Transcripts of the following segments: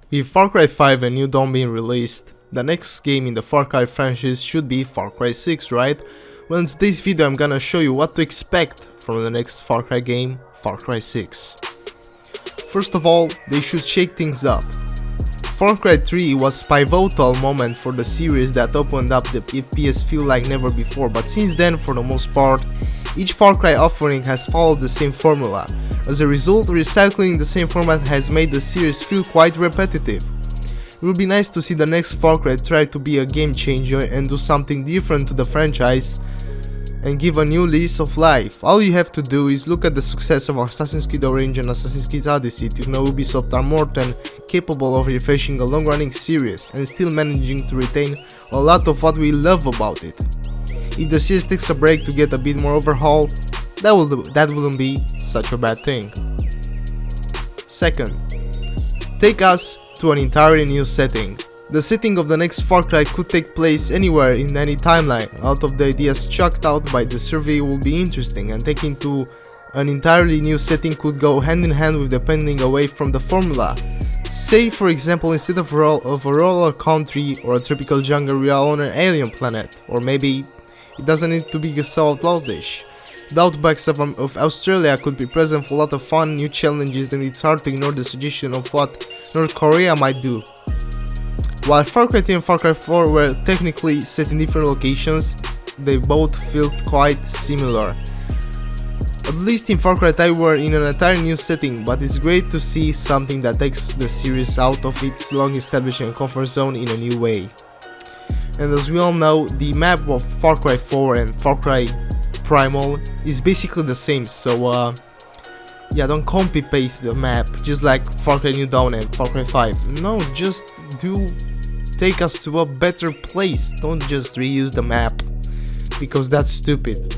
With Far Cry 5 and New Dawn being released, the next game in the Far Cry franchise should be Far Cry 6, right? Well, in today's video I'm gonna show you what to expect from the next Far Cry game, Far Cry 6. First of all, they should shake things up. Far Cry 3 was a pivotal moment for the series that opened up the FPS feel like never before, but since then, for the most part, each Far Cry offering has followed the same formula. As a result, recycling the same format has made the series feel quite repetitive. It would be nice to see the next Far Cry try to be a game changer and do something different to the franchise and give a new lease of life. All you have to do is look at the success of Assassin's Creed Origins and Assassin's Creed Odyssey to know Ubisoft are more than capable of refreshing a long-running series and still managing to retain a lot of what we love about it. If the series takes a break to get a bit more overhaul, that wouldn't be such a bad thing. Second, take us to an entirely new setting. The setting of the next Far Cry could take place anywhere in any timeline. Out of the ideas chucked out by the survey will be interesting, and taking to an entirely new setting could go hand in hand with depending away from the formula. Say for example, instead of a rural country or a tropical jungle, we are on an alien planet, or maybe it doesn't need to be so outlandish. The outbacks of Australia could be present for a lot of fun, new challenges, and it's hard to ignore the suggestion of what North Korea might do. While Far Cry 3 and Far Cry 4 were technically set in different locations, they both felt quite similar. At least in Far Cry 3 we were in an entirely new setting, but it's great to see something that takes the series out of its long established comfort zone in a new way. And as we all know, the map of Far Cry 4 and Far Cry Primal is basically the same, so yeah, don't copy paste the map just like Far Cry New Dawn and Far Cry 5. No, just take us to a better place. Don't just reuse the map, because that's stupid.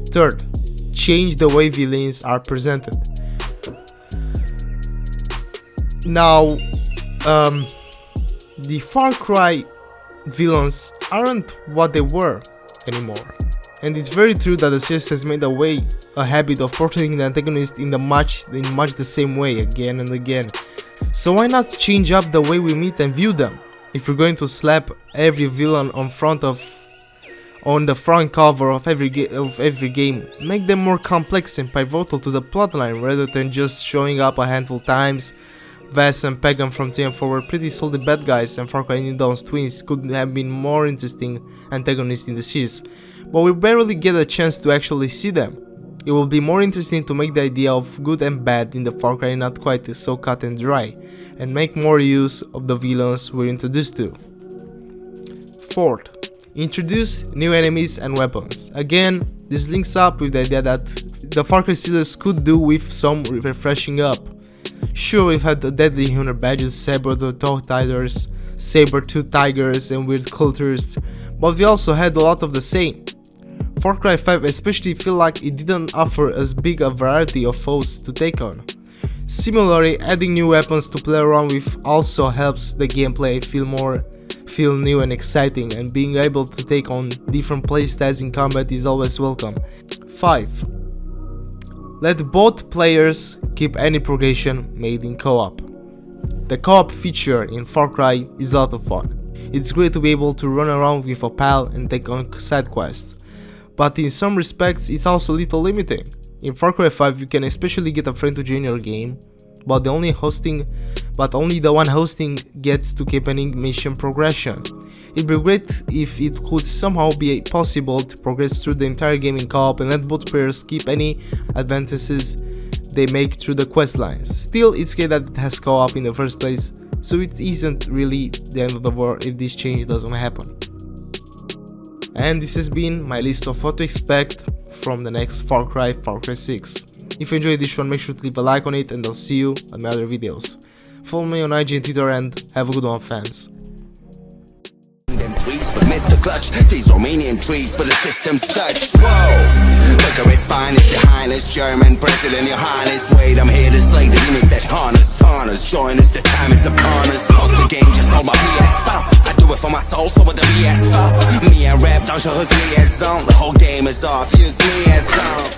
Third, change the way villains are presented. Now, the Far Cry villains aren't what they were anymore, and it's very true that the series has made a habit of portraying the antagonist in much the same way again and again. So why not change up the way we meet and view them? If you're going to slap every villain on the front cover of every game, make them more complex and pivotal to the plotline rather than just showing up a handful times. Vass and Pagan from 3 and 4 were pretty solid bad guys, and Far Cry New Dawn's twins could have been more interesting antagonists in the series, but we barely get a chance to actually see them. It will be more interesting to make the idea of good and bad in the Far Cry not quite so cut and dry, and make more use of the villains we're introduced to. Fourth, introduce new enemies and weapons. Again, this links up with the idea that the Far Cry series could do with some refreshing up. Sure, we've had the deadly hunter badges, saber-toothed tigers, and weird cultures, but we also had a lot of the same. Far Cry 5 especially feel like it didn't offer as big a variety of foes to take on. Similarly, adding new weapons to play around with also helps the gameplay feel new and exciting, and being able to take on different playstyles in combat is always welcome. 5. Let both players keep any progression made in co-op. The co-op feature in Far Cry is a lot of fun. It's great to be able to run around with a pal and take on side quests, but in some respects it's also a little limiting. In Far Cry 5 you can especially get a friend to join your game, but only the one hosting gets to keep any mission progression. It'd be great if it could somehow be possible to progress through the entire game in co-op and let both players keep any advantages they make through the quest lines. Still, it's great that it has co-op in the first place, so it isn't really the end of the world if this change doesn't happen. And this has been my list of what to expect from the next Far Cry 6. If you enjoyed this one, make sure to leave a like on it, and I'll see you on my other videos. Follow me on IG and Twitter, and have a good one, fams. But miss the clutch, these Romanian trees for the system's touch. Whoa, liquor is finest, your highness, German president, your highness. Wait, I'm here to slay the demons that harness, tarnus. Join us, the time is upon us. Off the game, just hold my PS4. I do it for my soul, so with the BS4. Me and rap, don't show us liaison. The whole game is off, use me as on.